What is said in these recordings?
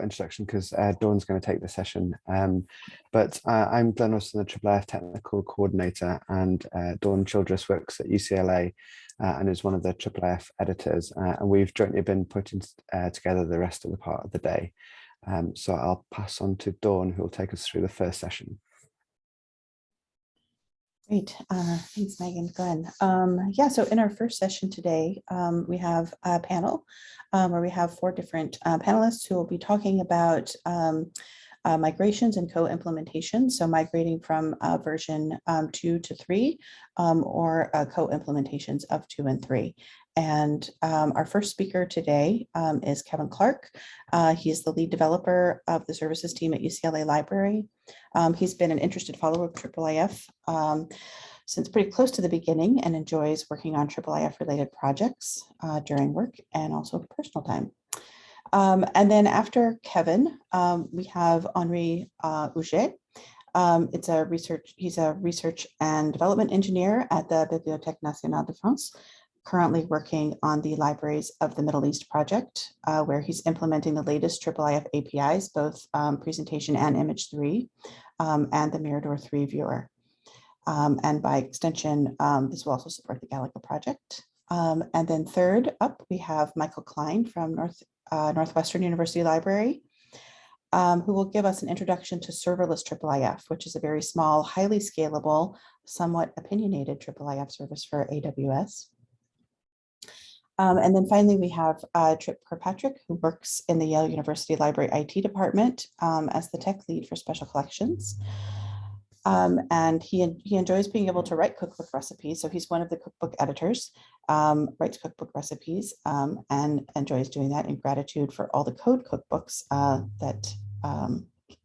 introduction because Dawn's going to take the session. But I'm Glenn Austin, the IIIF Technical Coordinator, and Dawn Childress works at UCLA and is one of the IIIF editors. And we've jointly been putting together the rest of the part of the day. So I'll pass on to Dawn, who will take us through the first session. Great. Thanks, Megan. Glenn. Yeah, so in our first session today, we have a panel where we have 4 different panelists who will be talking about migrations and co-implementation. So migrating from version 2 to 3 or co-implementations of 2 and 3. And our first speaker today is Kevin Clark. He's the lead developer of the services team at UCLA Library. He's been an interested follower of IIIF since pretty close to the beginning and enjoys working on IIIF related projects during work and also personal time. And then after Kevin, we have Henri Auger. He's a research and development engineer at the Bibliothèque Nationale de France, currently working on the Libraries of the Middle East project, where he's implementing the latest IIIF APIs, both presentation and image 3, and the Mirador 3 viewer. And by extension, this will also support the Gallica project. And then third up, we have Michael Klein from Northwestern University Library, who will give us an introduction to Serverless IIIF, which is a very small, highly scalable, somewhat opinionated IIIF service for AWS. And then finally, we have Trip Kirkpatrick, who works in the Yale University Library IT department as the tech lead for special collections. And he enjoys being able to write cookbook recipes. So he's one of the cookbook editors, writes cookbook recipes, and enjoys doing that in gratitude for all the code cookbooks that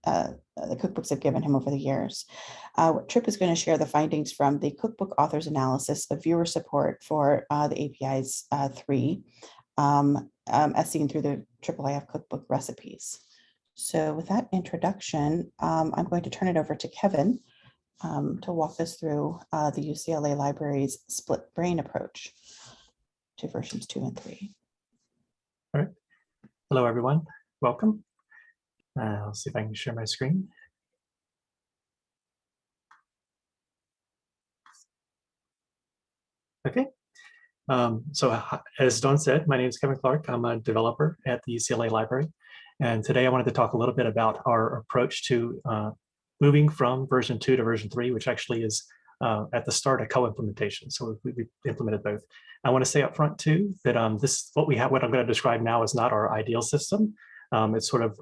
the cookbooks have given him over the years. Trip is going to share the findings from the cookbook authors analysis of viewer support for the APIs 3, as seen through the IIIF cookbook recipes. So with that introduction, I'm going to turn it over to Kevin to walk us through the UCLA Library's split brain approach to versions 2 and 3. All right. Hello, everyone. Welcome. I'll see if I can share my screen. Okay. So as Dawn said, my name is Kevin Clark. I'm a developer at the UCLA Library. And today I wanted to talk a little bit about our approach to moving from version 2 to version 3, which actually is at the start a co-implementation. So we implemented both. I want to say up front too that what I'm going to describe now is not our ideal system. It's sort of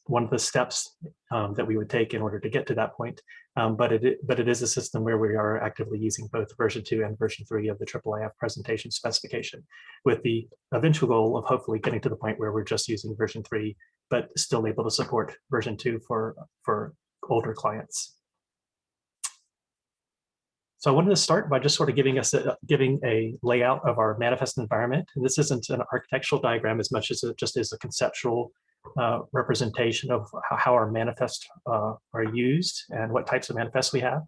one of the steps that we would take in order to get to that point. But it is a system where we are actively using both version 2 and version 3 of the IIIF presentation specification, with the eventual goal of hopefully getting to the point where we're just using version 3, but still able to support version 2 for older clients. So I wanted to start by just sort of giving a layout of our manifest environment. And this isn't an architectural diagram as much as it just is a conceptual representation of how our manifests are used and what types of manifests we have.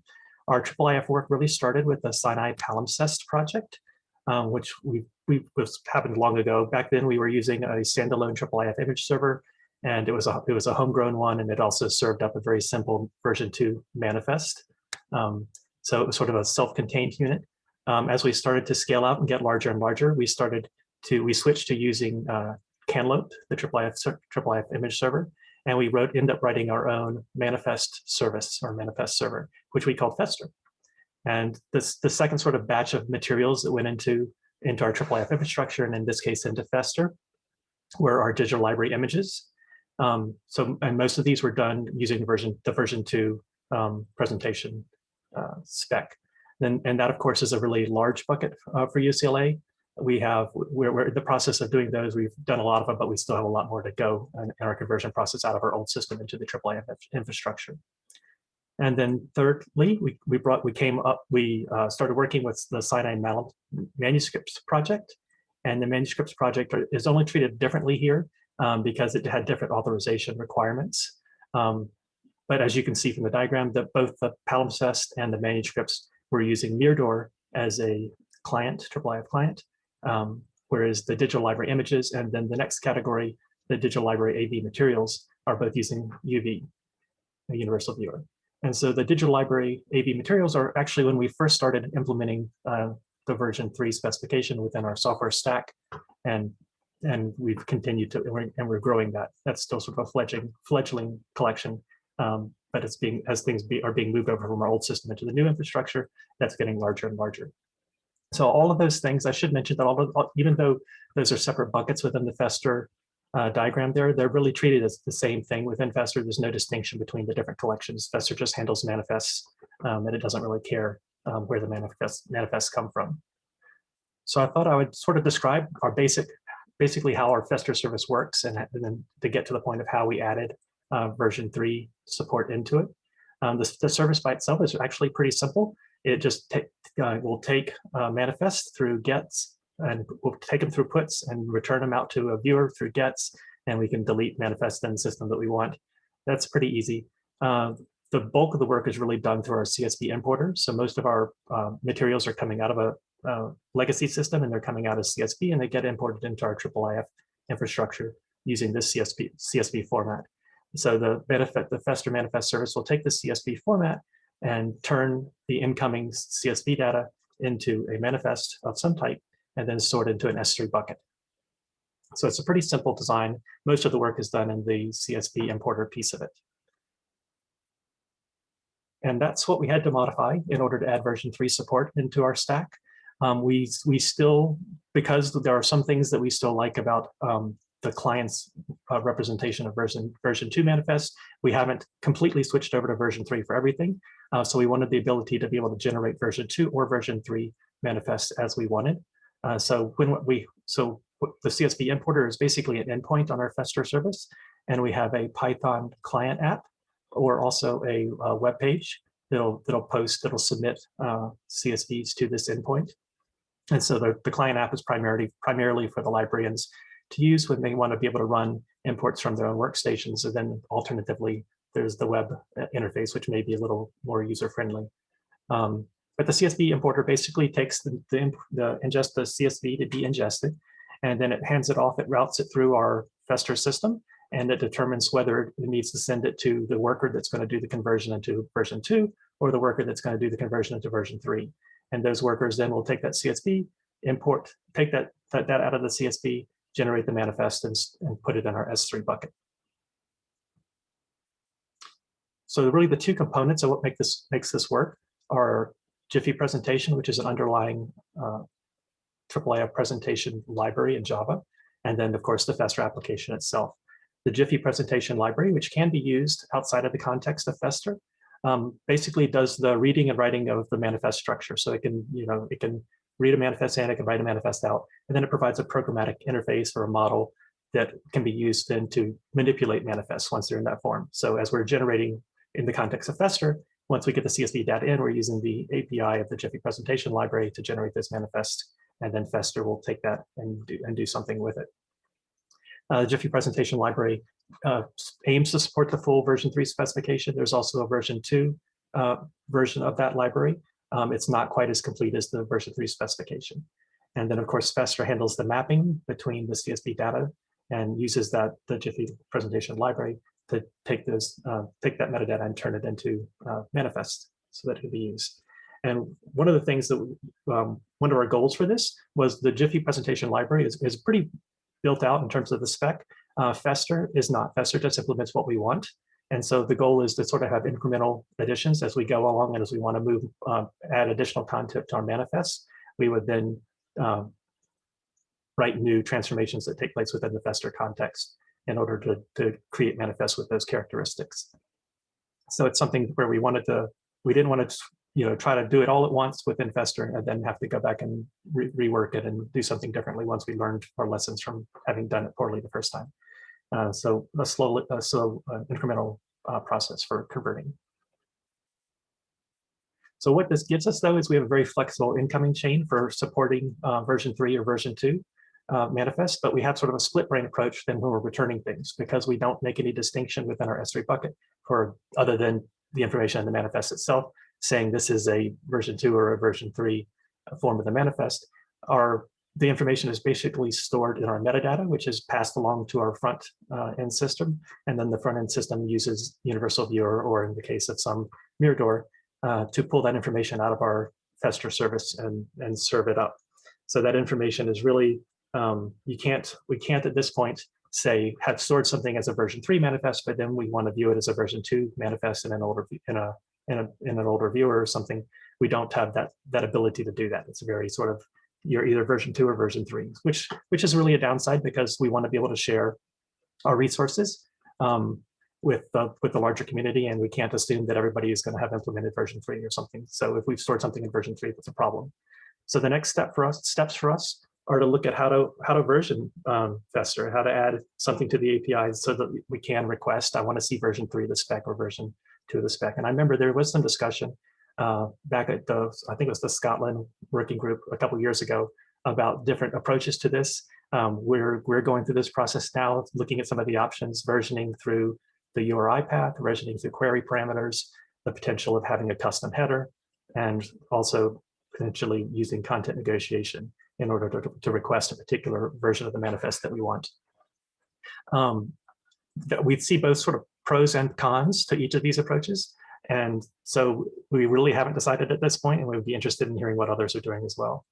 Our IIIF work really started with the Sinai palimpsest project, which was happened long ago. Back then, we were using a standalone IIIF image server, and it was a homegrown one, and it also served up a very simple version 2 manifest. So it was sort of a self-contained unit. As we started to scale out and get larger and larger, we switched to using Cantaloupe, the IIIF image server, and we ended up writing our own manifest service or manifest server, which we called Fester. And the second sort of batch of materials that went into our IIIF infrastructure, and in this case into Fester, were our digital library images. And most of these were done using the version 2 presentation spec. And that, of course, is a really large bucket for UCLA. We're in the process of doing those. We've done a lot of them, but we still have a lot more to go in our conversion process out of our old system into the IIIF infrastructure. And then thirdly, we started working with the Sinai manuscripts project. And the manuscripts project is only treated differently here because it had different authorization requirements. But as you can see from the diagram, that both the palimpsest and the manuscripts were using Mirador as a client, IIIF client, whereas the digital library images and then the next category the digital library AV materials are both using UV, a universal viewer. And so the digital library AV materials are actually when we first started implementing the version 3 specification within our software stack, and we've continued to, and we're growing that. That's still sort of a fledgling collection, but it's being, as things are being moved over from our old system into the new infrastructure, that's getting larger and larger. So all of those things, I should mention that even though those are separate buckets within the Fester diagram there, they're really treated as the same thing within Fester. There's no distinction between the different collections. Fester just handles manifests, and it doesn't really care where the manifests come from. So I thought I would sort of describe our basically how our Fester service works, and then to get to the point of how we added version 3 support into it. The service by itself is actually pretty simple. It just will take manifests through gets, and we'll take them through puts and return them out to a viewer through gets, and we can delete manifests in the system that we want. That's pretty easy. The bulk of the work is really done through our CSV importer. So most of our materials are coming out of a legacy system, and they're coming out as CSV, and they get imported into our IIIF infrastructure using this CSV format. So the Fester manifest service will take the CSV format and turn the incoming CSV data into a manifest of some type, and then sort into an S3 bucket. So it's a pretty simple design. Most of the work is done in the CSV importer piece of it. And that's what we had to modify in order to add version 3 support into our stack. We still, because there are some things that we still like about the client's representation of version 2 manifest, we haven't completely switched over to version 3 for everything. So we wanted the ability to be able to generate version 2 or version 3 manifest as we wanted. So the CSV importer is basically an endpoint on our Fester service, and we have a Python client app, or also a web page that'll submit CSVs to this endpoint. And so the client app is primarily for the librarians to use when they want to be able to run imports from their own workstations. And then alternatively, there's the web interface, which may be a little more user-friendly. But the CSV importer basically takes ingest the CSV to be ingested, and then it hands it off, it routes it through our Fester system, and it determines whether it needs to send it to the worker that's going to do the conversion into version 2, or the worker that's going to do the conversion into version 3. And those workers then will take that CSV, take that out of the CSV, generate the manifest, and put it in our S3 bucket. So really the two components of what makes this work are Jiffy presentation, which is an underlying IIIF presentation library in Java, and then of course the Fester application itself. The Jiffy presentation library, which can be used outside of the context of Fester, basically does the reading and writing of the manifest structure. So it can read a manifest in, it can write a manifest out, and then it provides a programmatic interface or a model that can be used then to manipulate manifests once they're in that form. So as we're generating in the context of Fester, once we get the CSV data in, we're using the API of the Jiffy presentation library to generate this manifest, and then Fester will take that and do something with it. The Jiffy presentation library aims to support the full version 3 specification. There's also a version 2 version of that library. It's not quite as complete as the version 3 specification. And then of course, Fester handles the mapping between the CSV data and uses the Jiffy presentation library to take that metadata and turn it into manifest so that it can be used. And one of the things that one of our goals for this was the Jiffy presentation library is pretty built out in terms of the spec. Fester is not. Fester just implements what we want. And so the goal is to sort of have incremental additions as we go along, and as we want to move, add additional content to our manifests, we would then write new transformations that take place within the Fester context in order to create manifests with those characteristics. So it's something where we didn't want to try to do it all at once within Fester and then have to go back and rework it and do something differently once we learned our lessons from having done it poorly the first time. So a slow incremental process for converting. So what this gives us, though, is we have a very flexible incoming chain for supporting version 3 or version 2 manifest, but we have sort of a split brain approach then when we're returning things, because we don't make any distinction within our S3 bucket other than the information in the manifest itself, saying this is a version 2 or a version 3 form of the manifest. Our the information is basically stored in our metadata, which is passed along to our front end system. And then the front end system uses Universal Viewer, or in the case of some Mirador, to pull that information out of our Fester service and serve it up. So that information is really, we can't at this point say have stored something as a version 3 manifest, but then we want to view it as a version 2 manifest in an older viewer or something. We don't have that ability to do that. It's a very sort of, you're either version 2 or version 3, which is really a downside, because we want to be able to share our resources with the larger community, and we can't assume that everybody is going to have implemented version 3 or something. So if we've stored something in version 3, that's a problem. So the next steps for us are to look at how to version Fester, how to add something to the APIs so that we can request, I want to see version 3 of the spec or version 2 of the spec. And I remember there was some discussion back at I think it was the Scotland working group a couple of years ago about different approaches to this. We're going through this process now, looking at some of the options, versioning through the URI path, versioning through query parameters, the potential of having a custom header, and also potentially using content negotiation in order to request a particular version of the manifest that we want. We see both sort of pros and cons to each of these approaches. And so we really haven't decided at this point, and we would be interested in hearing what others are doing as well.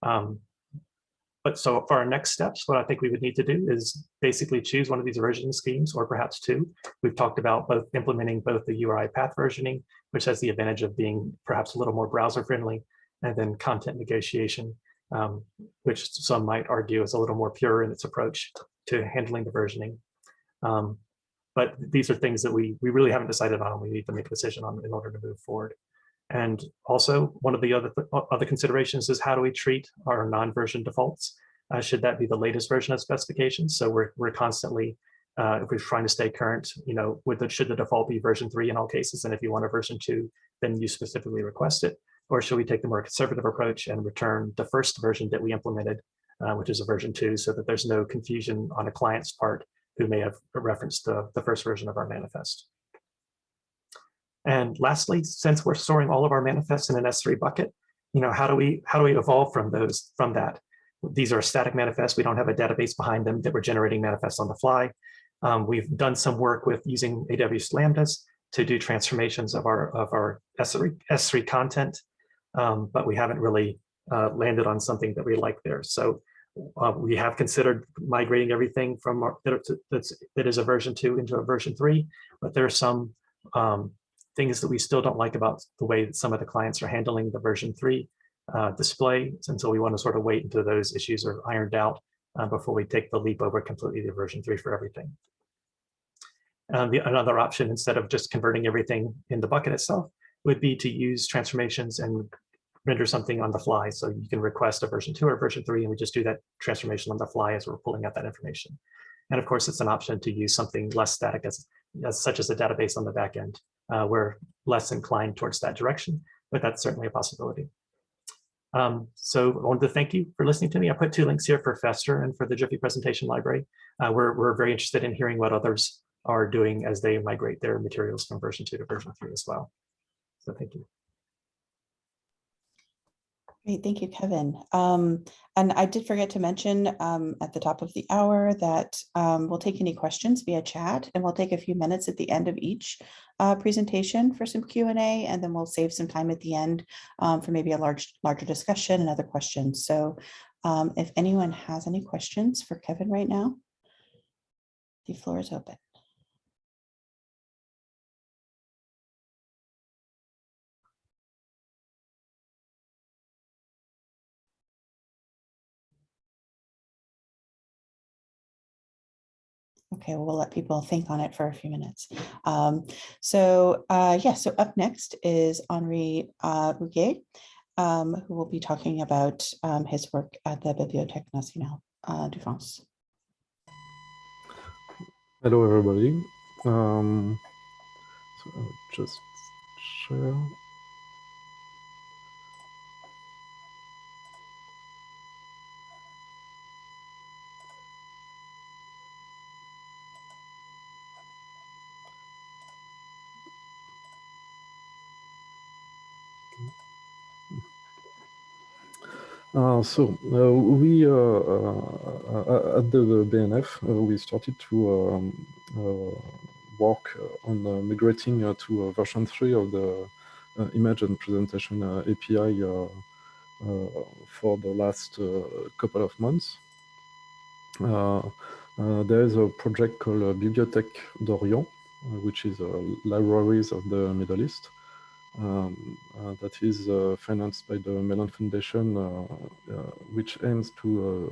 But so for our next steps, what I think we would need to do is basically choose one of these versioning schemes, or perhaps two. We've talked about implementing both the URI path versioning, which has the advantage of being perhaps a little more browser friendly, and then content negotiation, which some might argue is a little more pure in its approach to handling the versioning. But these are things that we really haven't decided on. We need to make a decision on in order to move forward. And also, one of the other considerations is, how do we treat our non-version defaults? Should that be the latest version of specifications? So we're constantly, if we're trying to stay current, should the default be version 3 in all cases? And if you want a version 2, then you specifically request it. Or should we take the more conservative approach and return the first version that we implemented, which is a version 2, so that there's no confusion on a client's part who may have referenced the first version of our manifest. And lastly, since we're storing all of our manifests in an S3 bucket, how do we evolve from that? These are static manifests. We don't have a database behind them that we're generating manifests on the fly. We've done some work with using AWS Lambdas to do transformations of our S3 content, but we haven't really landed on something that we like there. So we have considered migrating everything from that is a version 2 into a version 3, but there are some things that we still don't like about the way that some of the clients are handling the version 3 display, and so we want to sort of wait until those issues are ironed out before we take the leap over completely to version 3 for everything. Another option, instead of just converting everything in the bucket itself, would be to use transformations and render something on the fly. So you can request a version 2 or version 3, and we just do that transformation on the fly as we're pulling out that information. And of course, it's an option to use something less static, such as a database on the back end. We're less inclined towards that direction, but that's certainly a possibility. So I wanted to thank you for listening to me. I put 2 links here for Fester and for the Jiffy presentation library. We're very interested in hearing what others are doing as they migrate their materials from version 2 to version 3 as well. So thank you. Great, thank you, Kevin. And I did forget to mention at the top of the hour that we'll take any questions via chat, and we'll take a few minutes at the end of each presentation for some Q&A, and then we'll save some time at the end for maybe a larger discussion and other questions. So if anyone has any questions for Kevin right now, the floor is open. Okay, well, we'll let people think on it for a few minutes. So up next is Henri Huguet, who will be talking about his work at the Bibliothèque Nationale de France. Hello, everybody. So I'll just share. We at the BNF we started to work on migrating to version 3 of the image and presentation API for the last couple of months. There is a project called Bibliothèque d'Orient, which is libraries of the Middle East. That is financed by the Mellon Foundation, which aims to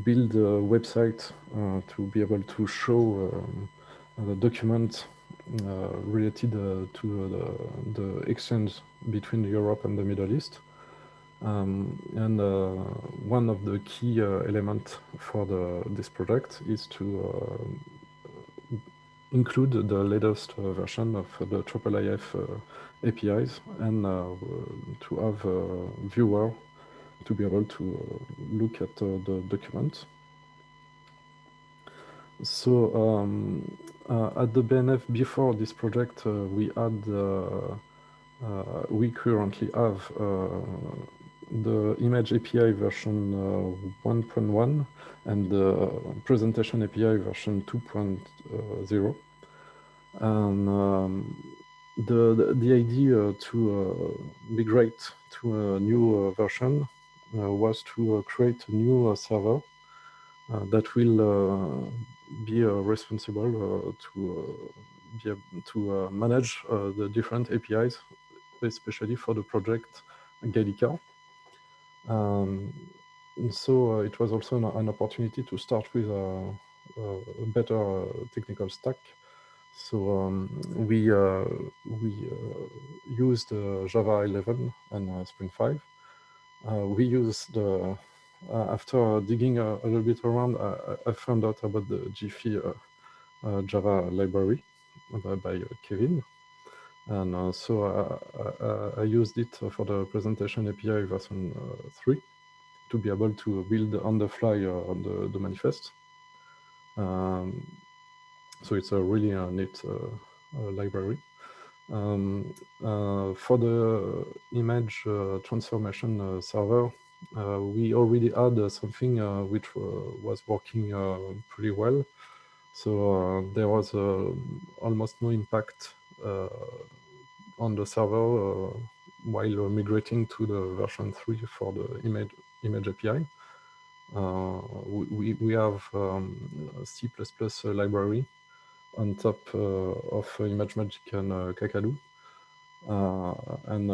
build a website to be able to show the documents related to the exchange between Europe and the Middle East. And one of the key elements for this project is to include the latest version of the IIIF APIs and to have a viewer to be able to look at the document. So at the BNF before this project, we currently have the image API version 1.1 and the presentation API version 2.0. And the idea to migrate to a new version was to create a new server that will be responsible to manage the different APIs, especially for the project Gallica. So it was also an opportunity to start with a better technical stack. So we used Java 11 and Spring 5. We used after digging a little bit around, I found out about the Jiffy Java library by Kevin. And so I used it for the presentation API version 3 to be able to build on the fly the manifest. So it's a really neat library. For the image transformation server, we already had something which was working pretty well. So there was almost no impact on the server while migrating to the version 3 for the image API. We have C++ library on top of ImageMagick and Cantaloupe. And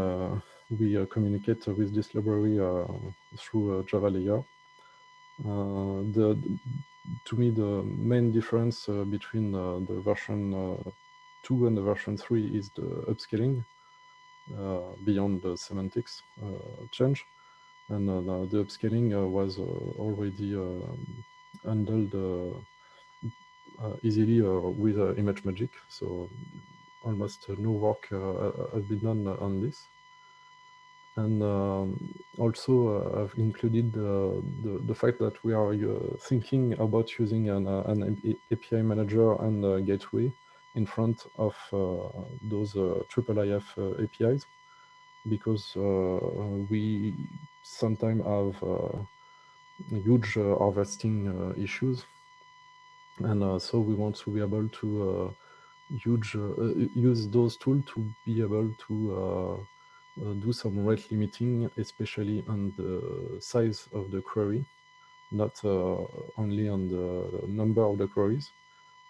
we communicate with this library through a Java layer. To me, the main difference between the version 2 and the version 3 is the upscaling beyond the semantics change. And the upscaling was already handled easily with ImageMagick. So almost no work has been done on this. And also I've included the fact that we are thinking about using an API manager and a gateway in front of those IIIF APIs, because we sometimes have huge harvesting issues. And so we want to be able to use those tools to be able to do some rate limiting, especially on the size of the query, not only on the number of the queries.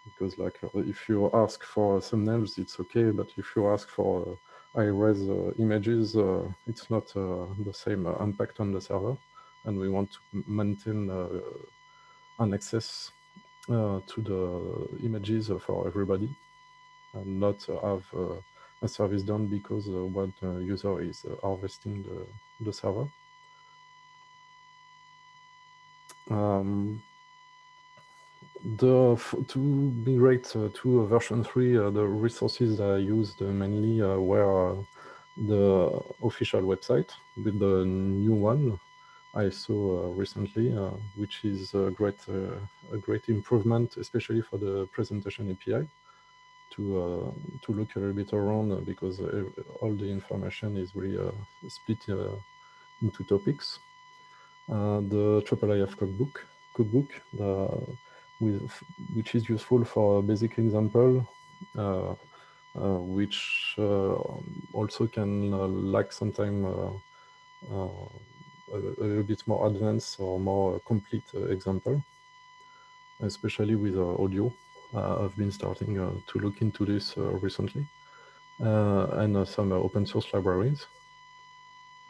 Because like if you ask for thumbnails, it's okay, but if you ask for high-res images, it's not the same impact on the server. And we want to maintain an access to the images for everybody, and not have a service done because one user is harvesting the server. To migrate to version 3, the resources I used mainly were the official website with the new one I saw recently, which is a great improvement, especially for the presentation API. To look a little bit around because all the information is really split into topics. The IIIF cookbook which is useful for a basic example, which also can lack sometimes a little bit more advanced or more complete example, especially with audio. I've been starting to look into this recently, and some open source libraries.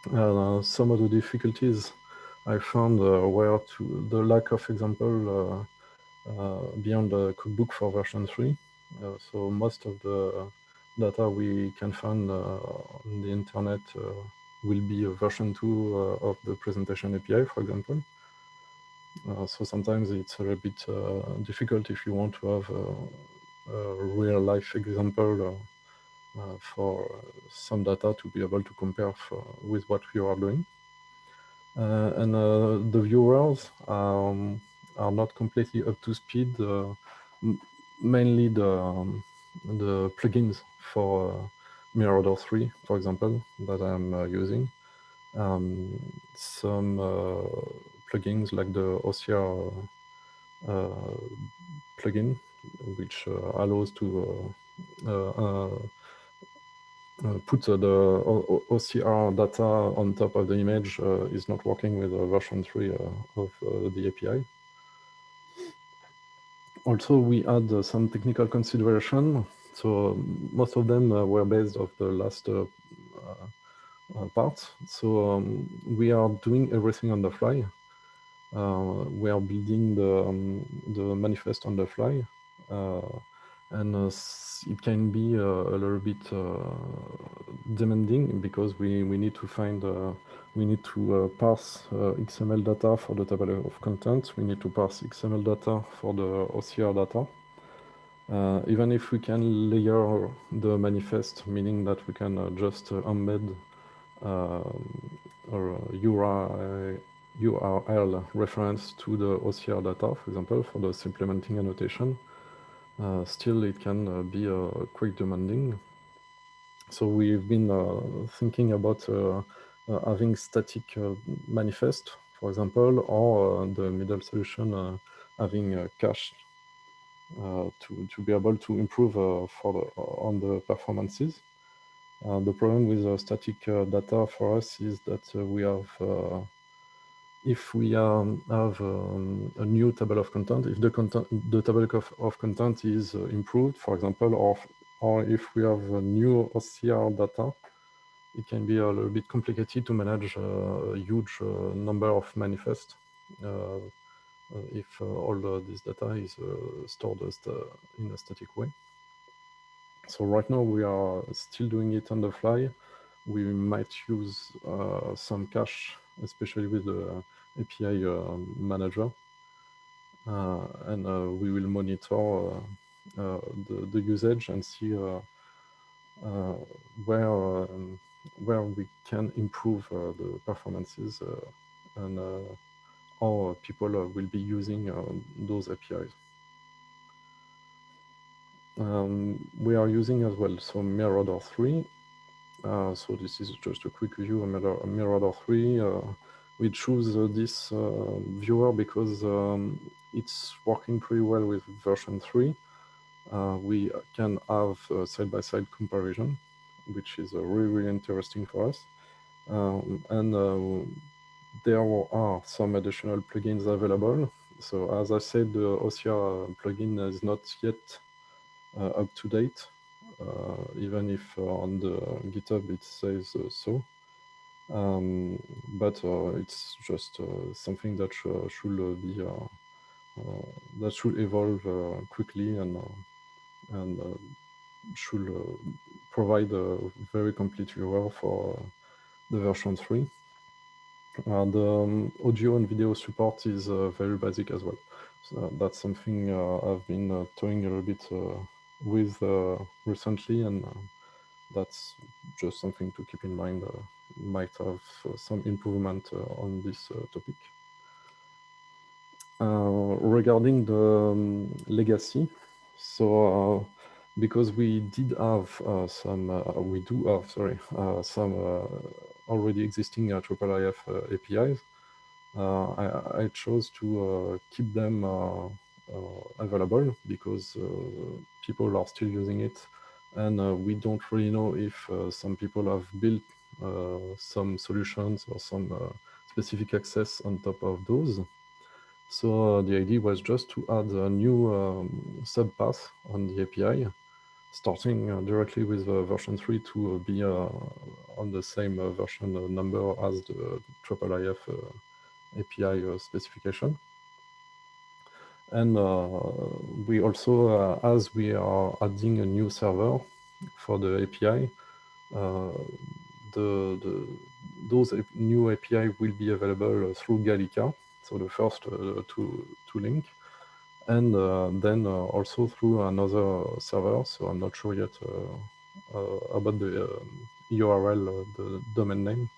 Some of the difficulties I found were the lack of example beyond the cookbook for version 3. So most of the data we can find on the internet will be a version 2 of the presentation API, for example. So sometimes it's a little bit difficult if you want to have a real life example for some data to be able to compare with what you are doing. And the viewers are not completely up to speed, mainly the plugins for Mirador 3, for example, that I'm using. Some plugins like the OCR plugin, which allows to put the OCR data on top of the image is not working with version 3 of the API. Also, we had some technical consideration. So most of them were based off the last part. So we are doing everything on the fly. We are building the manifest on the fly. And it can be a little bit demanding because we need to find, we need to parse XML data for the table of contents. We need to parse XML data for the OCR data. Even if we can layer the manifest, meaning that we can just embed or URL reference to the OCR data, for example, for the supplementing annotation. Still, it can be quite demanding. So we've been thinking about having static manifest, for example, or the middle solution having cache to be able to improve on the performances. The problem with static data for us is that we have if we have a new table of content, if the table of content is improved, for example, or if we have a new OCR data, it can be a little bit complicated to manage a huge number of manifests if all this data is stored in a static way. So right now we are still doing it on the fly. We might use some cache, especially with the API manager, and we will monitor the usage and see where we can improve the performances and how people will be using those APIs. We are using as well Mirador 3. So this is just a quick review of Mirador 3. We choose this viewer because it's working pretty well with version 3. We can have side-by-side comparison, which is really, really interesting for us. And there are some additional plugins available. So as I said, the OCR plugin is not yet up to date, even if on the GitHub it says so. But it's just something that should be that should evolve quickly and should provide a very complete viewer for the version 3. The audio and video support is very basic as well. So that's something I've been toying a little bit with recently, and that's just something to keep in mind. Might have some improvement on this topic. Regarding the legacy, so because we did have some, we do have, sorry, some already existing IIIF APIs. I chose to keep them available because people are still using it, and we don't really know if some people have built some solutions or some specific access on top of those. So the idea was just to add a new subpath on the API, starting directly with version 3 to be on the same version number as the IIIF API specification. And we also, as we are adding a new server for the API, those new API will be available through Gallica, so the first to link, and then also through another server. So I'm not sure yet about the URL, the domain name,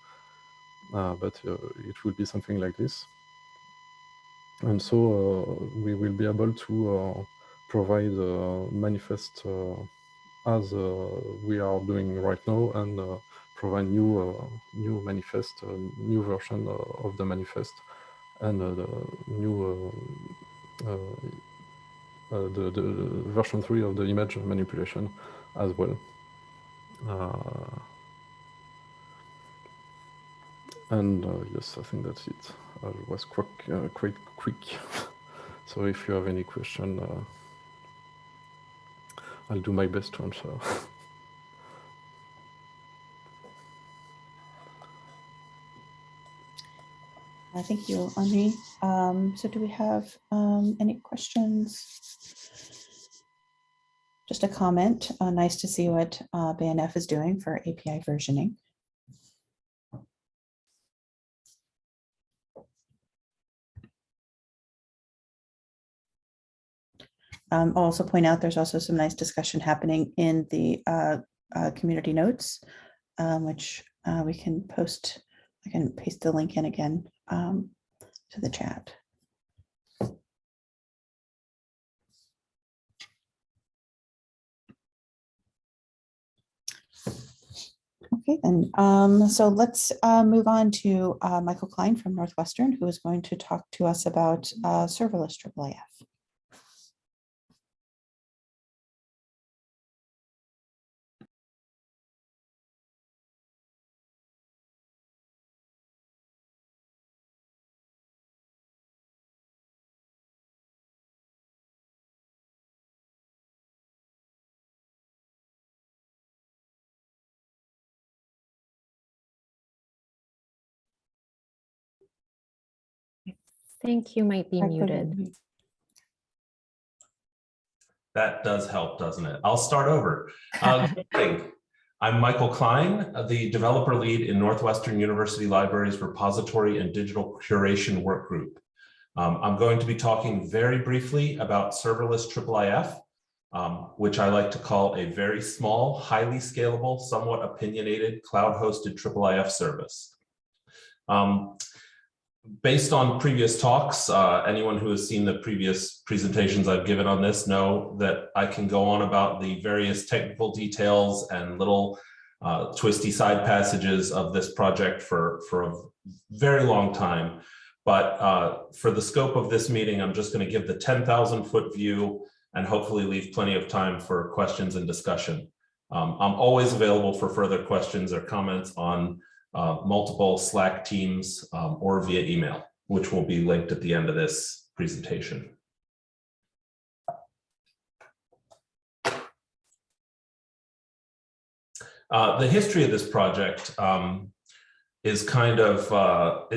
but it will be something like this. And so we will be able to provide manifest as we are doing right now, and provide new manifest, new version of the manifest, and the new the version 3 of the image manipulation as well. And yes, I think that's it. It was quite quick. So if you have any question, I'll do my best to answer. Thank you, Henri. So do we have any questions? Just a comment. Nice to see what BNF is doing for API versioning. I'll also point out there's also some nice discussion happening in the community notes, which we can post. I can paste the link in again to the chat. Okay, then. So let's move on to Michael Klein from Northwestern, who is going to talk to us about serverless IIIF. I think you might be muted. That does help, doesn't it? I'll start over. Good morning. I'm Michael Klein, the developer lead in Northwestern University Libraries Repository and Digital Curation Work Group. I'm going to be talking very briefly about serverless IIIF, which I like to call a very small, highly scalable, somewhat opinionated, cloud-hosted IIIF service. Based on previous talks, anyone who has seen the previous presentations I've given on this know that I can go on about the various technical details and little twisty side passages of this project for a very long time. But for the scope of this meeting, I'm just going to give the 10,000-foot view and hopefully leave plenty of time for questions and discussion. I'm always available for further questions or comments on multiple Slack teams or via email, which will be linked at the end of this presentation. The history of this project is kind of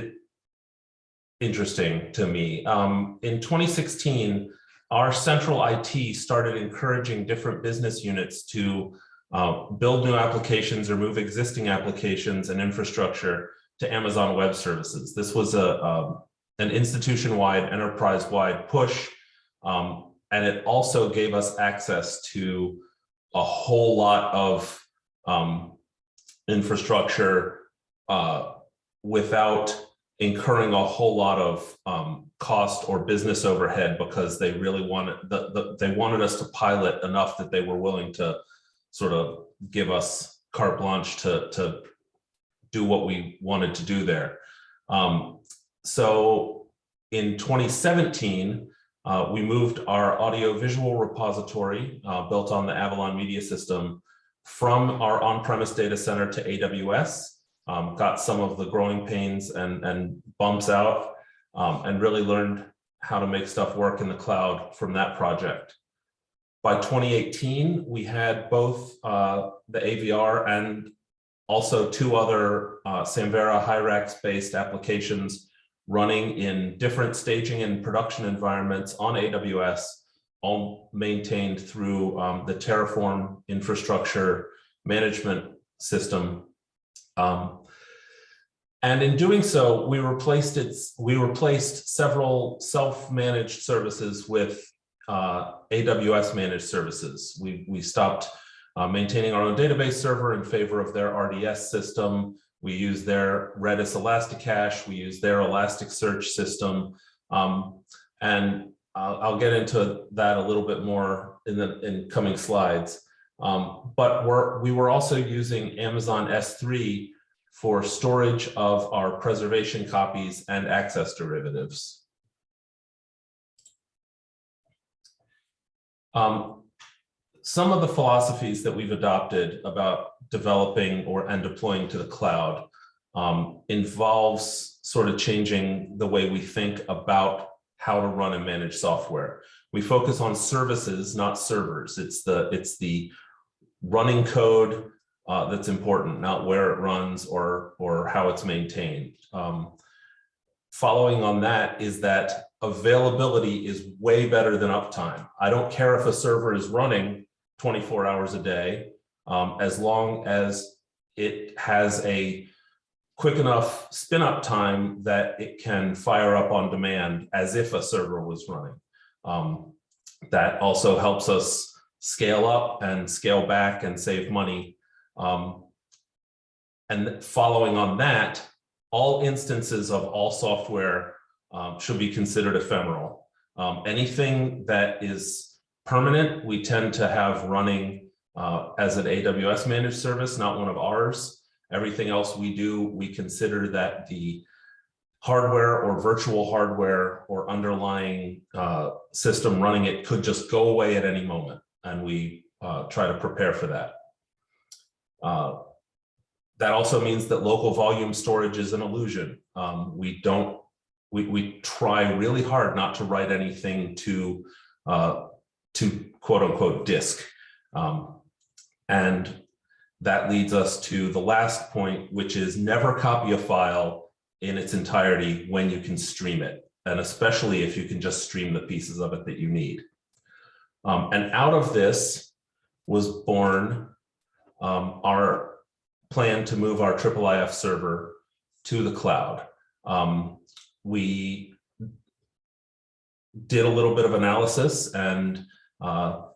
interesting to me. In 2016, our central IT started encouraging different business units to build new applications or move existing applications and infrastructure to Amazon Web Services. This was an institution-wide, enterprise-wide push, and it also gave us access to a whole lot of infrastructure without incurring a whole lot of cost or business overhead, because they really wanted they wanted us to pilot enough that they were willing to sort of give us carte blanche to do what we wanted to do there. So in 2017, we moved our audio-visual repository built on the Avalon Media System from our on-premise data center to AWS, got some of the growing pains and bumps out, and really learned how to make stuff work in the cloud from that project. By 2018, we had both the AVR and also 2 other Samvera Hyrax-based applications running in different staging and production environments on AWS, all maintained through the Terraform infrastructure management system. And in doing so, we replaced several self-managed services with AWS managed services. We stopped maintaining our own database server in favor of their RDS system. We use their Redis Elasticache. We use their Elasticsearch system. And I'll get into that a little bit more in coming slides. But we were also using Amazon S3 for storage of our preservation copies and access derivatives. Some of the philosophies that we've adopted about developing and deploying to the cloud involves sort of changing the way we think about how to run and manage software. We focus on services, not servers. It's the running code that's important, not where it runs or how it's maintained. Following on that is that availability is way better than uptime. I don't care if a server is running 24 hours a day, as long as it has a quick enough spin up time that it can fire up on demand as if a server was running. That also helps us scale up and scale back and save money. And following on that, all instances of all software should be considered ephemeral. Anything that is permanent, we tend to have running as an AWS managed service, not one of ours. Everything else we do, we consider that the hardware or virtual hardware or underlying system running it could just go away at any moment. And we try to prepare for that. That also means that local volume storage is an illusion. We try really hard not to write anything to quote unquote disk. And that leads us to the last point, which is never copy a file in its entirety when you can stream it. And especially if you can just stream the pieces of it that you need. And out of this was born our plan to move our IIIF server to the cloud. We did a little bit of analysis, and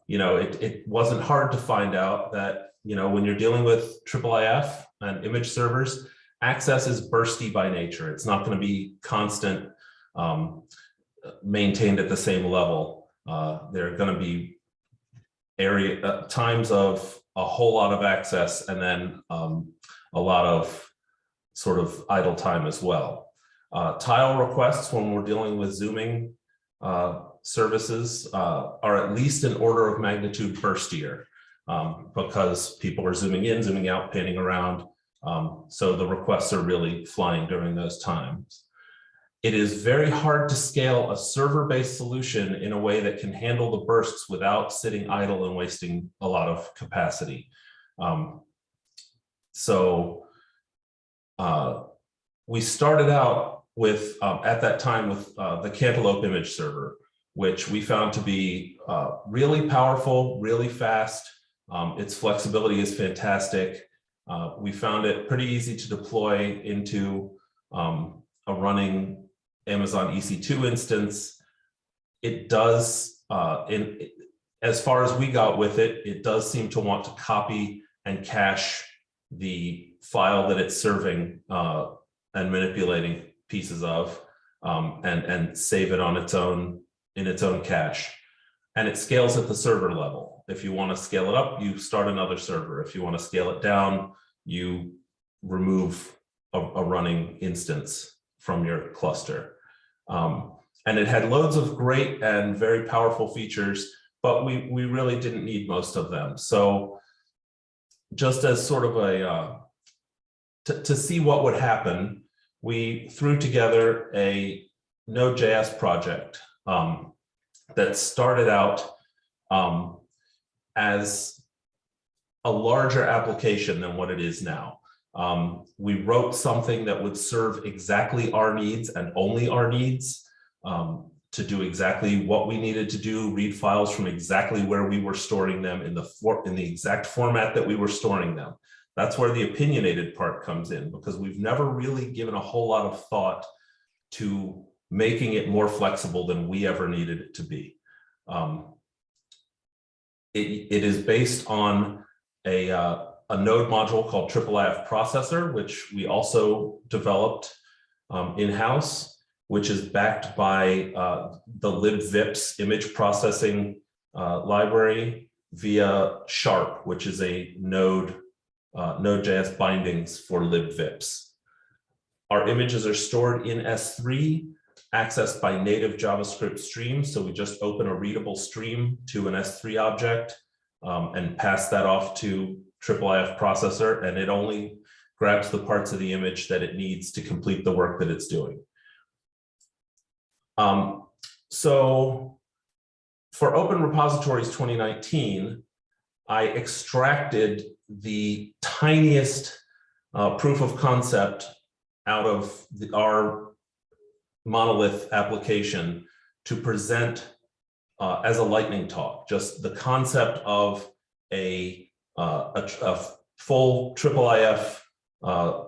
it wasn't hard to find out that when you're dealing with IIIF and image servers, access is bursty by nature. It's not going to be constant, maintained at the same level. There are going to be times of a whole lot of access and then a lot of sort of idle time as well. Tile requests when we're dealing with zooming services are at least an order of magnitude burstier because people are zooming in, zooming out, panning around. So the requests are really flying during those times. It is very hard to scale a server-based solution in a way that can handle the bursts without sitting idle and wasting a lot of capacity. We started out with, at that time, with the Cantaloupe image server, which we found to be really powerful, really fast. Its flexibility is fantastic. We found it pretty easy to deploy into a running Amazon EC2 instance. It does, as far as we got with it, it does seem to want to copy and cache the file that it's serving and manipulating pieces of, and save it on in its own cache. And it scales at the server level. If you want to scale it up, you start another server. If you want to scale it down, you remove a running instance from your cluster. And it had loads of great and very powerful features, but we really didn't need most of them. So just as sort of a, to see what would happen, we threw together a Node.js project that started out as a larger application than what it is now. We wrote something that would serve exactly our needs and only our needs, to do exactly what we needed to do, read files from exactly where we were storing them in the exact format that we were storing them. That's where the opinionated part comes in, because we've never really given a whole lot of thought to making it more flexible than we ever needed it to be. It is based on a node module called IIIF processor, which we also developed in-house, which is backed by the libvips image processing library via Sharp, which is a Node.js bindings for libvips. Our images are stored in S3, accessed by native JavaScript streams. So we just open a readable stream to an S3 object and pass that off to IIIF processor, and it only grabs the parts of the image that it needs to complete the work that it's doing. So for Open Repositories 2019, I extracted the tiniest proof of concept out of our monolith application to present as a lightning talk, just the concept of a full IIIF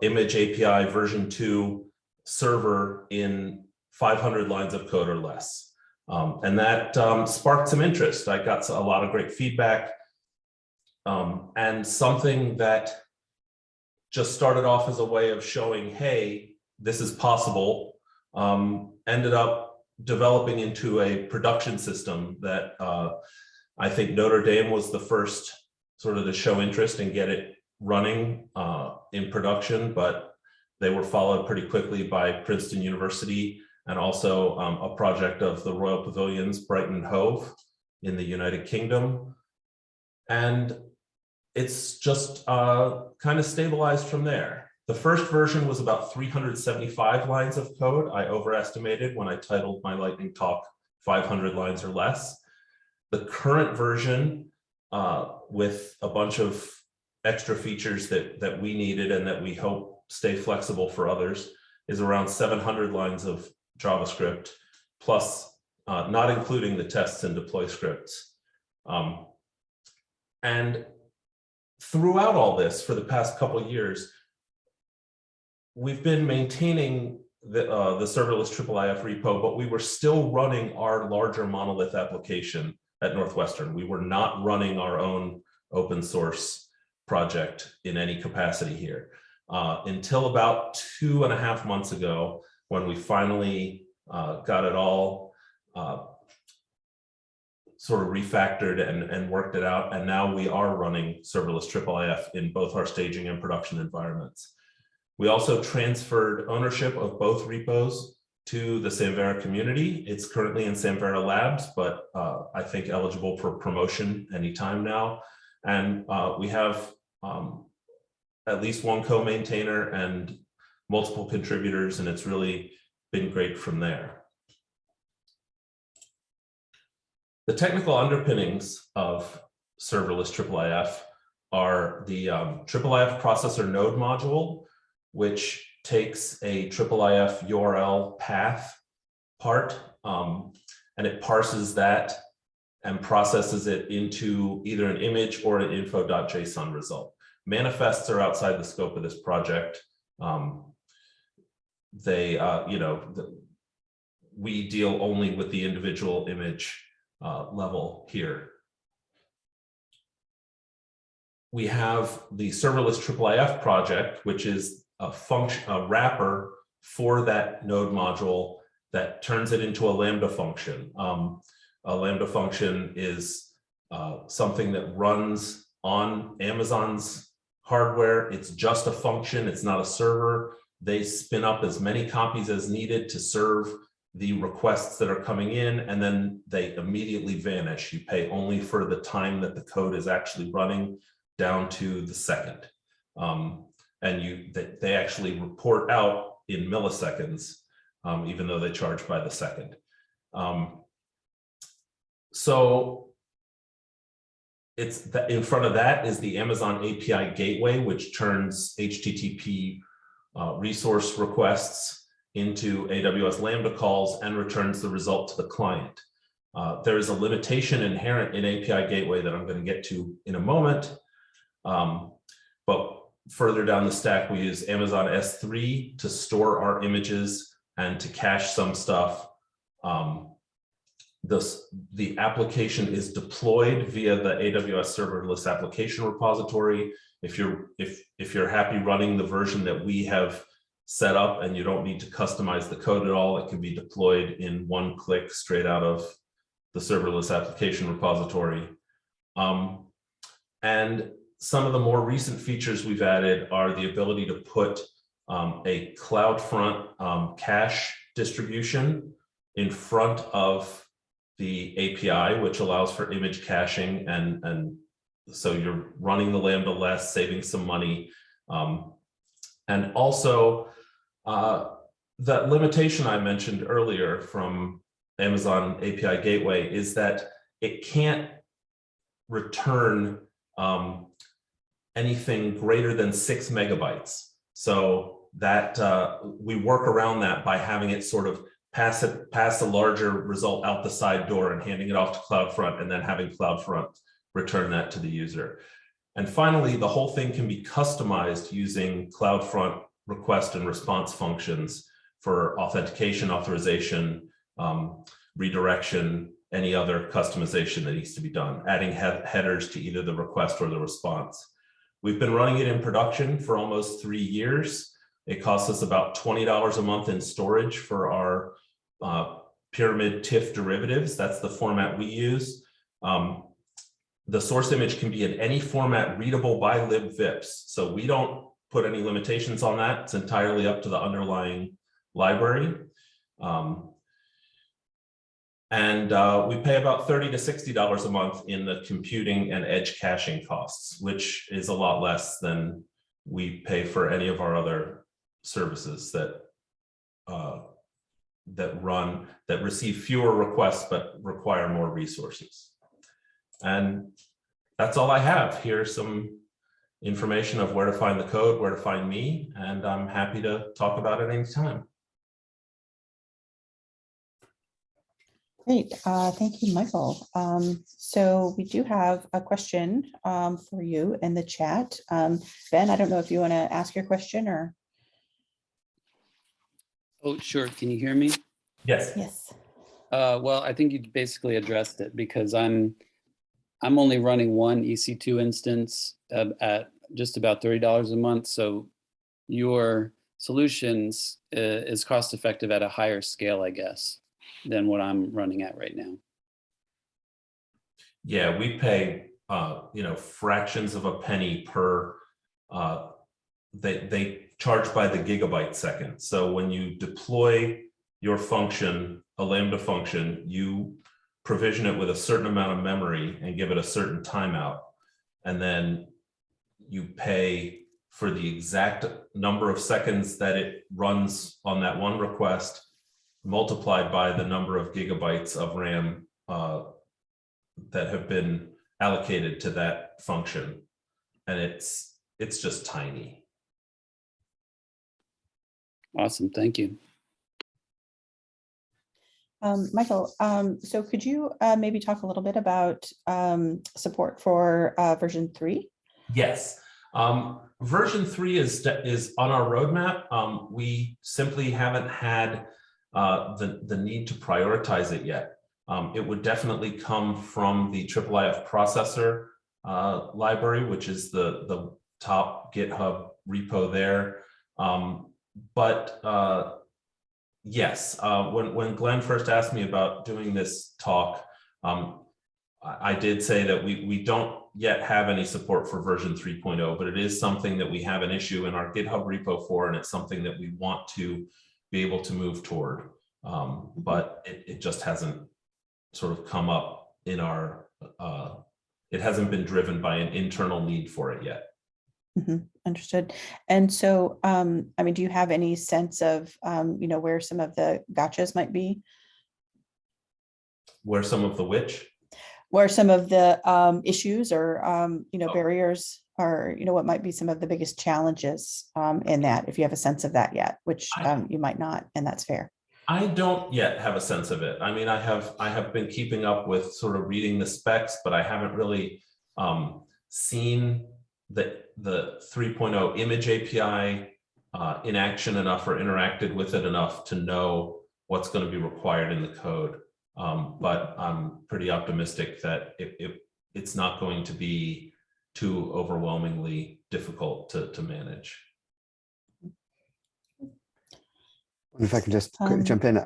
image API version 2 server in 500 lines of code or less. And that sparked some interest. I got a lot of great feedback, and something that just started off as a way of showing, hey, this is possible, ended up developing into a production system that I think Notre Dame was the first sort of to show interest and get it running in production, but they were followed pretty quickly by Princeton University, and also a project of the Royal Pavilions, Brighton and Hove in the United Kingdom. And it's just kind of stabilized from there. The first version was about 375 lines of code. I overestimated when I titled my lightning talk 500 lines or less. The current version, with a bunch of extra features that we needed and that we hope stay flexible for others, is around 700 lines of JavaScript, plus not including the tests and deploy scripts. And throughout all this, for the past couple of years, we've been maintaining the serverless IIIF repo, but we were still running our larger monolith application at Northwestern. We were not running our own open source project in any capacity here until about 2.5 months ago, when we finally got it all sort of refactored and worked it out. And now we are running serverless IIIF in both our staging and production environments. We also transferred ownership of both repos to the Samvera community. It's currently in Samvera Labs, but I think eligible for promotion anytime now. And we have at least one co-maintainer and multiple contributors, and it's really been great from there. The technical underpinnings of serverless IIIF are the IIIF processor node module, which takes a IIIF URL path part, and it parses that and processes it into either an image or an info.json result. Manifests are outside the scope of this project. We deal only with the individual image level here. We have the serverless IIIF project, which is a function, a wrapper for that node module that turns it into a Lambda function. A Lambda function is something that runs on Amazon's hardware. It's just a function. It's not a server. they spin up as many copies as needed to serve the requests that are coming in, and then they immediately vanish. You pay only for the time that the code is actually running down to the second. And they actually report out in milliseconds, even though they charge by the second. So it's in front of that is the Amazon API Gateway, which turns HTTP resource requests into AWS Lambda calls and returns the result to the client. There is a limitation inherent in API Gateway that I'm going to get to in a moment. But further down the stack, we use Amazon S3 to store our images and to cache some stuff. The application is deployed via the AWS Serverless application repository. If you're happy running the version that we have set up and you don't need to customize the code at all, it can be deployed in one click straight out of the Serverless application repository. And some of the more recent features we've added are the ability to put a CloudFront cache distribution in front of the API, which allows for image caching, and so you're running the Lambda less, saving some money. And also that limitation I mentioned earlier from Amazon API Gateway is that it can't return anything greater than 6 megabytes. So that we work around that by having it sort of pass a larger result out the side door and handing it off to CloudFront, and then having CloudFront return that to the user. And finally, the whole thing can be customized using CloudFront request and response functions for authentication, authorization, redirection, any other customization that needs to be done, adding headers to either the request or the response. We've been running it in production for almost 3 years. It costs us about $20 a month in storage for our pyramid TIFF derivatives. That's the format we use. The source image can be in any format readable by libvips. So we don't put any limitations on that. It's entirely up to the underlying library. And we pay about $30 to $60 a month in the computing and edge caching costs, which is a lot less than we pay for any of our other services that that receive fewer requests but require more resources. And that's all I have. Here's some information of where to find the code, where to find me, and I'm happy to talk about it anytime. Great, thank you, Michael. So we do have a question for you in the chat. Ben, I don't know if you want to ask your question or. Oh, sure. Can you hear me? Yes. Yes. Well, I think you basically addressed it, because I'm only running one EC2 instance at just about $30 a month. So your solutions is cost effective at a higher scale, I guess, than what I'm running at right now. Yeah, we pay fractions of a penny per. They charge by the gigabyte second. So when you deploy your function, a Lambda function, you provision it with a certain amount of memory and give it a certain timeout, and then you pay for the exact number of seconds that it runs on that one request, multiplied by the number of gigabytes of RAM that have been allocated to that function. And it's just tiny. Awesome, thank you. Michael, so could you maybe talk a little bit about support for version 3? Yes. Version 3 is on our roadmap. We simply haven't had the need to prioritize it yet. It would definitely come from the IIIF processor library, which is the top GitHub repo there. Yes, when Glenn first asked me about doing this talk, I did say that we don't yet have any support for version 3.0, but it is something that we have an issue in our GitHub repo for, and it's something that we want to be able to move toward. But it just hasn't sort of come up in our, it hasn't been driven by an internal need for it yet. Understood. And so, I mean, do you have any sense of, where some of the gotchas might be? Where some of the which? Where some of the issues or, barriers are, what might be some of the biggest challenges in that, if you have a sense of that yet, which you might not, and that's fair. I don't yet have a sense of it. I mean, I have been keeping up with sort of reading the specs, but I haven't really seen the 3.0 image API in action enough or interacted with it enough to know what's going to be required in the code. But I'm pretty optimistic that it's not going to be too overwhelmingly difficult to manage. If I can just quickly jump in,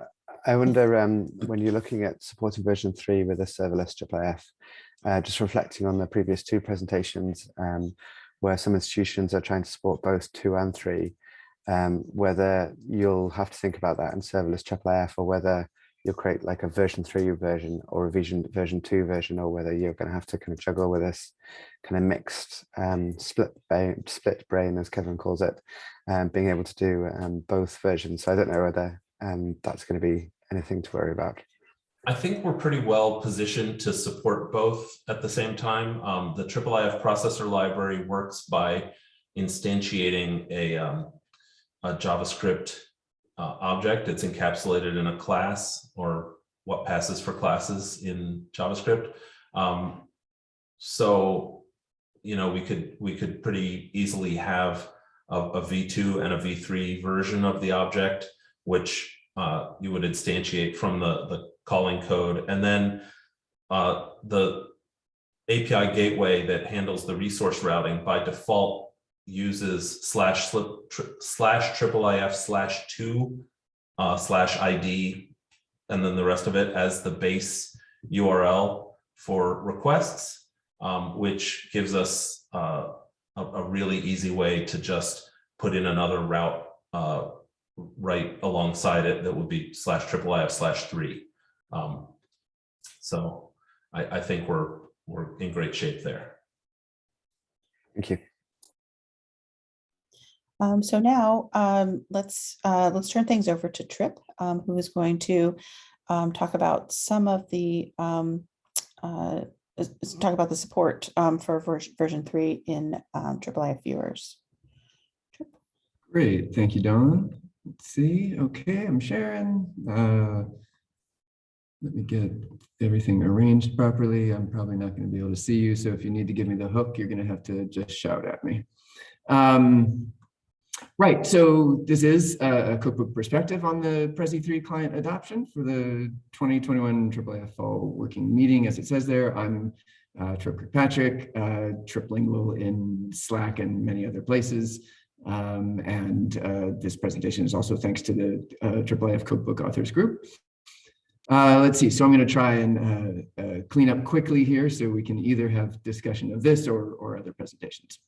I wonder when you're looking at supporting version 3 with a serverless IIIF, just reflecting on the previous 2 presentations, where some institutions are trying to support both 2 and 3, whether you'll have to think about that in serverless IIIF, or whether you'll create like a version 3 version or a version 2 version, or whether you're going to have to kind of juggle with this kind of mixed split brain, as Kevin calls it, being able to do both versions. So I don't know whether that's going to be anything to worry about. I think we're pretty well positioned to support both at the same time. The IIIF processor library works by instantiating a JavaScript object. It's encapsulated in a class, or what passes for classes in JavaScript. So, we could pretty easily have a V2 and a V3 version of the object, which you would instantiate from the calling code, and then the API gateway that handles the resource routing by default uses /IIF/2/ID, and then the rest of it as the base URL for requests, which gives us a really easy way to just put in another route right alongside it that would be /IIIF/3. So I think we're in great shape there. Thank you. So now let's turn things over to Trip, who is going to talk about some of the support for version 3 in IIIF viewers. Trip. Great, thank you, Dawn. Let's see. Okay, I'm sharing. Let me get everything arranged properly. I'm probably not going to be able to see you, so if you need to give me the hook, you're going to have to just shout at me. Right, so this is a cookbook perspective on the Prezi 3 client adoption for the 2021 IIIF Fall Working Meeting. As it says there, I'm Trip Kirkpatrick, triplingual in Slack and many other places. This presentation is also thanks to the IIIF Cookbook Authors Group. Let's see, so I'm going to try and clean up quickly here so we can either have discussion of this or other presentations.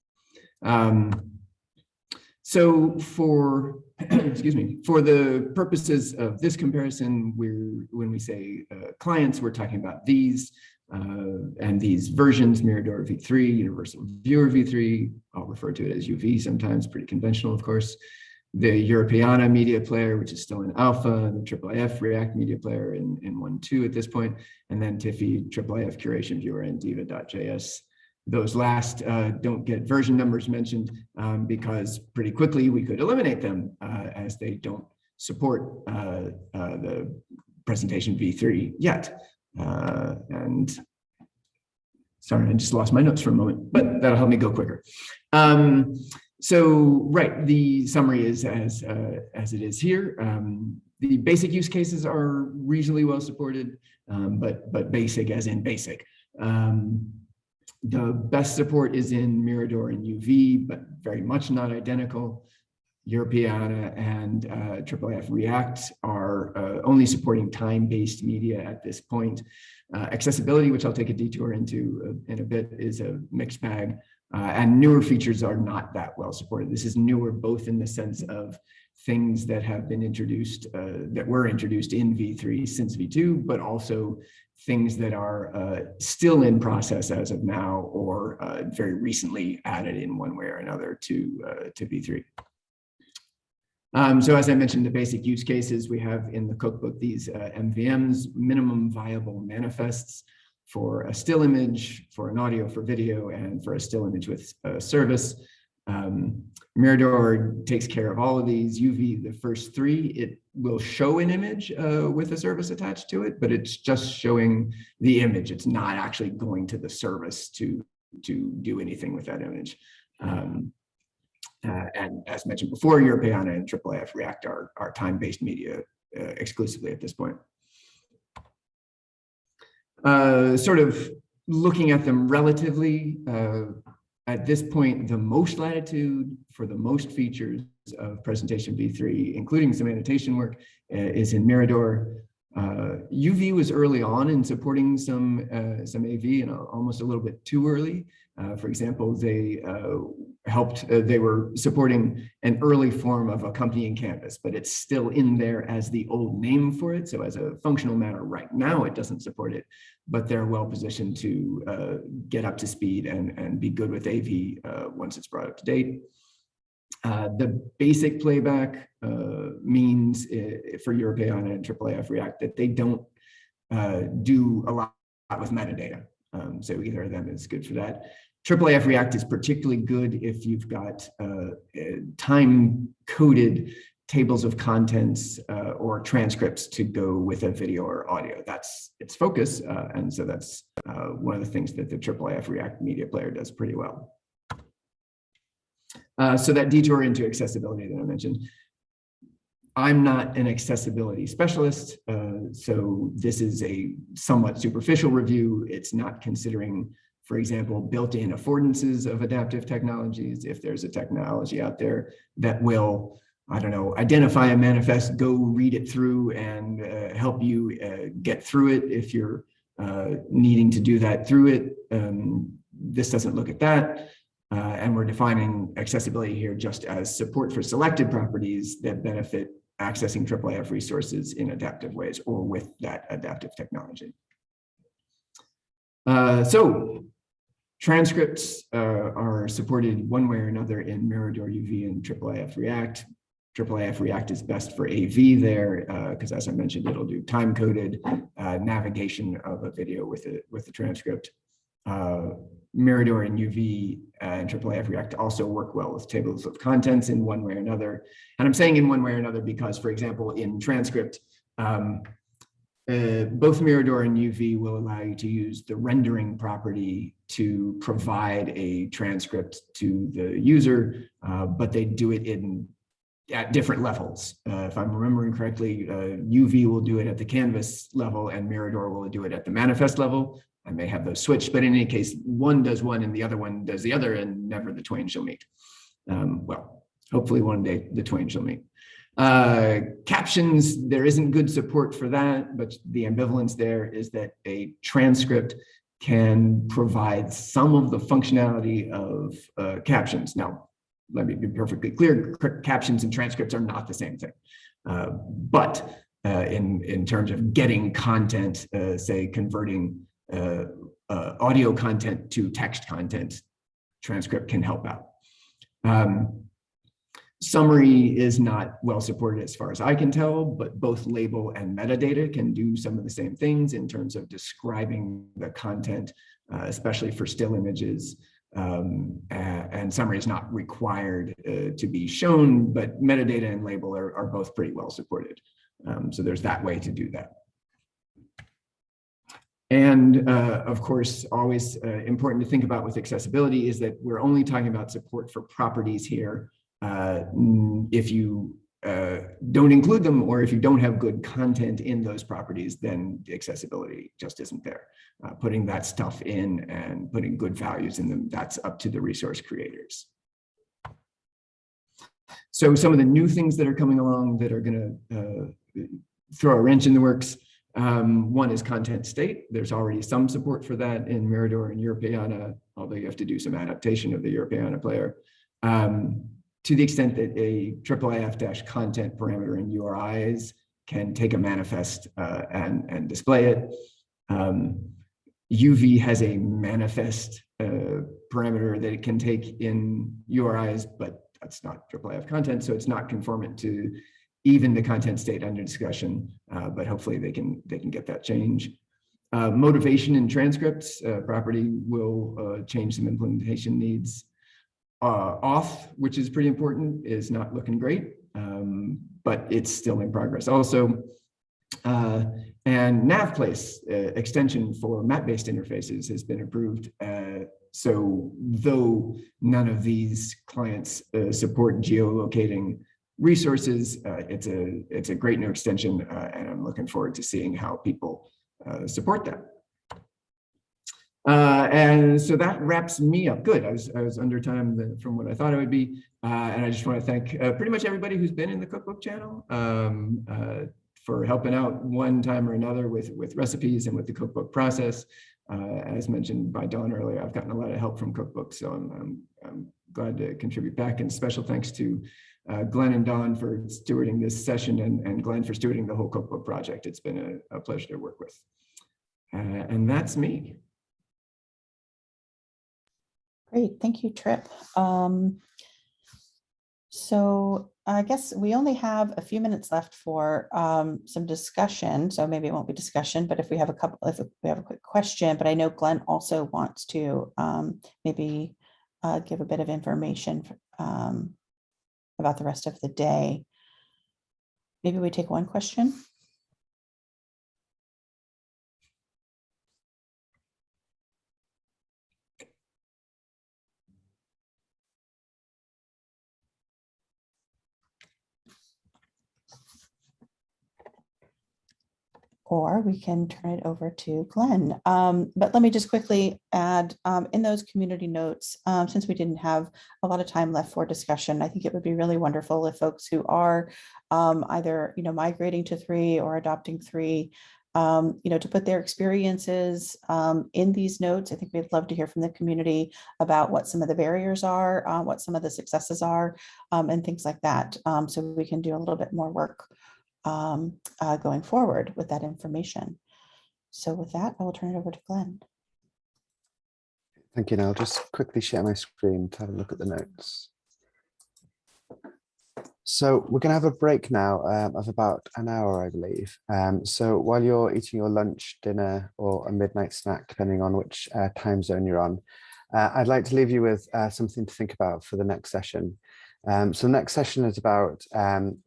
So for, excuse me, for the purposes of this comparison, when we say clients, we're talking about these and these versions: Mirador v3, Universal Viewer v3. I'll refer to it as UV sometimes, pretty conventional, of course. The Europeana media player, which is still in alpha, the IIIF React media player in 1.2 at this point, and then Tiffy, IIIF Curation Viewer, and Diva.js. Those last don't get version numbers mentioned because pretty quickly we could eliminate them as they don't support the presentation v3 yet. And sorry, I just lost my notes for a moment, but that'll help me go quicker. So, right, the summary is as it is here. The basic use cases are reasonably well supported, but basic as in basic. The best support is in Mirador and UV, but very much not identical. Europeana and IIIF React are only supporting time-based media at this point. Accessibility, which I'll take a detour into in a bit, is a mixed bag. And newer features are not that well supported. This is newer both in the sense of things that have been introduced, that were introduced in V3 since V2, but also things that are still in process as of now, or very recently added in one way or another to V3. So as I mentioned, the basic use cases we have in the cookbook, these MVMs, minimum viable manifests, for a still image, for an audio, for video, and for a still image with a service. Mirador takes care of all of these. UV, the first three, it will show an image with a service attached to it, but it's just showing the image. It's not actually going to the service to do anything with that image. And as mentioned before, Europeana and IIIF React are time-based media exclusively at this point. Sort of looking at them relatively, at this point, the most latitude for the most features of presentation V3, including some annotation work, is in Mirador. UV was early on in supporting some AV, and almost a little bit too early. For example, they they were supporting an early form of accompanying canvas, but it's still in there as the old name for it. So as a functional matter right now, it doesn't support it, but they're well positioned to get up to speed and be good with AV once it's brought up to date. The basic playback means for Europeana and IIIF React that they don't do a lot with metadata. So either of them is good for that. IIIF React is particularly good if you've got time-coded tables of contents or transcripts to go with a video or audio. That's its focus, and so that's one of the things that the IIIF React media player does pretty well. So that detour into accessibility that I mentioned. I'm not an accessibility specialist, so this is a somewhat superficial review. It's not considering, for example, built-in affordances of adaptive technologies. If there's a technology out there that will, I don't know, identify a manifest, go read it through and help you get through it if you're needing to do that through it. This doesn't look at that. And we're defining accessibility here just as support for selected properties that benefit accessing IIIF resources in adaptive ways or with that adaptive technology. So transcripts are supported one way or another in Mirador UV and IIIF React. IIIF React is best for AV there because, as I mentioned, it'll do time-coded navigation of a video with a transcript. Mirador and UV and IIIF React also work well with tables of contents in one way or another. And I'm saying in one way or another because, for example, in transcript, both Mirador and UV will allow you to use the rendering property to provide a transcript to the user, but they do it at different levels. If I'm remembering correctly, UV will do it at the canvas level and Mirador will do it at the manifest level. I may have those switched, but in any case, one does one and the other one does the other, and never the twain shall meet. Well, hopefully one day the twain shall meet. Captions, there isn't good support for that, but the ambivalence there is that a transcript can provide some of the functionality of captions. Now, let me be perfectly clear, captions and transcripts are not the same thing. But in terms of getting content, say converting audio content to text content, transcript can help out. Summary is not well supported as far as I can tell, but both label and metadata can do some of the same things in terms of describing the content, especially for still images. And summary is not required to be shown, but metadata and label are both pretty well supported. So there's that way to do that. And of course, always important to think about with accessibility is that we're only talking about support for properties here. If you don't include them, or if you don't have good content in those properties, then the accessibility just isn't there. Putting that stuff in and putting good values in them, that's up to the resource creators. So some of the new things that are coming along that are going to throw a wrench in the works. One is content state. There's already some support for that in Mirador and Europeana, although you have to do some adaptation of the Europeana player. To the extent that a IIIF-content parameter in URIs can take a manifest and display it. UV has a manifest parameter that it can take in URIs, but that's not IIIF content, so it's not conformant to even the content state under discussion, but hopefully they can get that change. Motivation in transcripts, property will change some implementation needs. Auth, which is pretty important, is not looking great, but it's still in progress also. And navplace extension for map-based interfaces has been approved. So though none of these clients support geolocating resources, it's a great new extension, and I'm looking forward to seeing how people support that. And so that wraps me up. Good. I was under time from what I thought it would be, and I just want to thank pretty much everybody who's been in the cookbook channel for helping out one time or another with recipes and with the cookbook process. As mentioned by Dawn earlier, I've gotten a lot of help from cookbooks, so I'm glad to contribute back. And special thanks to Glenn and Dawn for stewarding this session, and Glenn for stewarding the whole cookbook project. It's been a pleasure to work with. And that's me. Great, thank you, Trip. So I guess we only have a few minutes left for some discussion. So maybe it won't be discussion, but if we have if we have a quick question, but I know Glenn also wants to maybe give a bit of information about the rest of the day. Maybe we take one question. Or we can turn it over to Glenn. But let me just quickly add in those community notes, since we didn't have a lot of time left for discussion, I think it would be really wonderful if folks who are either migrating to 3 or adopting 3, to put their experiences in these notes. I think we'd love to hear from the community about what some of the barriers are, what some of the successes are, and things like that. So we can do a little bit more work going forward with that information. So with that, I will turn it over to Glenn. Thank you. Now I'll just quickly share my screen to have a look at the notes. So we're going to have a break now of about an hour, I believe. So while you're eating your lunch, dinner, or a midnight snack, depending on which time zone you're on, I'd like to leave you with something to think about for the next session. So the next session is about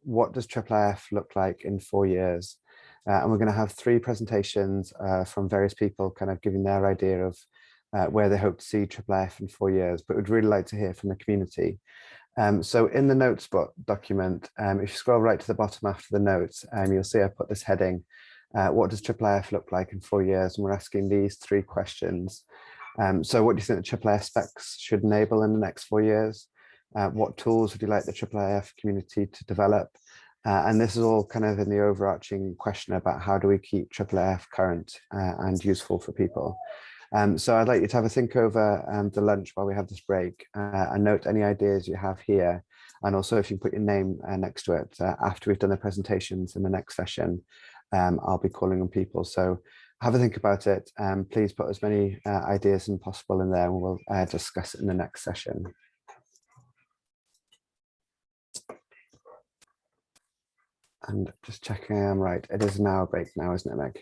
what does IIIF look like in 4 years? And we're going to have 3 presentations from various people kind of giving their idea of where they hope to see IIIF in 4 years, but we'd really like to hear from the community. So in the notes document, if you scroll right to the bottom after the notes, you'll see I put this heading, what does IIIF look like in 4 years? And we're asking these 3 questions. So what do you think the IIIF specs should enable in the next 4 years? What tools would you like the IIIF community to develop? And this is all kind of in the overarching question about how do we keep IIIF current and useful for people. So I'd like you to have a think over the lunch while we have this break and note any ideas you have here. And also if you put your name next to it after we've done the presentations in the next session, I'll be calling on people. So have a think about it. Please put as many ideas as possible in there, and we'll discuss it in the next session. And just checking I'm right. It is an hour break now, isn't it, Meg?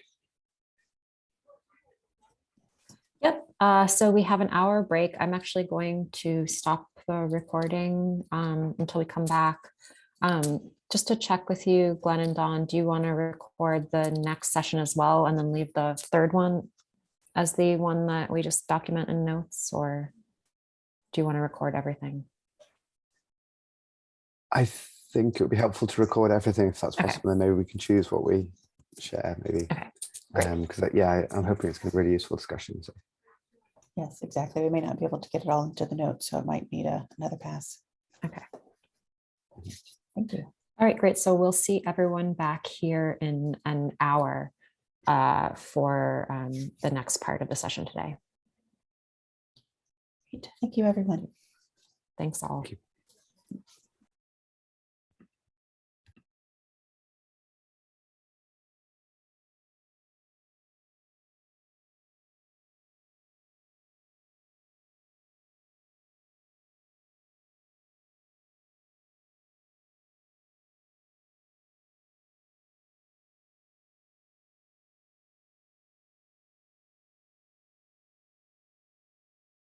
Yep. So we have an hour break. I'm actually going to stop the recording until we come back. Just to check with you, Glenn and Dawn, do you want to record the next session as well and then leave the 3rd one as the one that we just document in notes, or do you want to record everything? I think it would be helpful to record everything if that's possible, and maybe we can choose what we share, maybe. Okay. Because yeah, I'm hoping it's going to be a really useful discussion. So. Yes, exactly. We may not be able to get it all into the notes, so it might need another pass. Okay. Thank you. All right, great. So we'll see everyone back here in an hour for the next part of the session today. Great. Thank you, everyone. Thanks all. Thank you.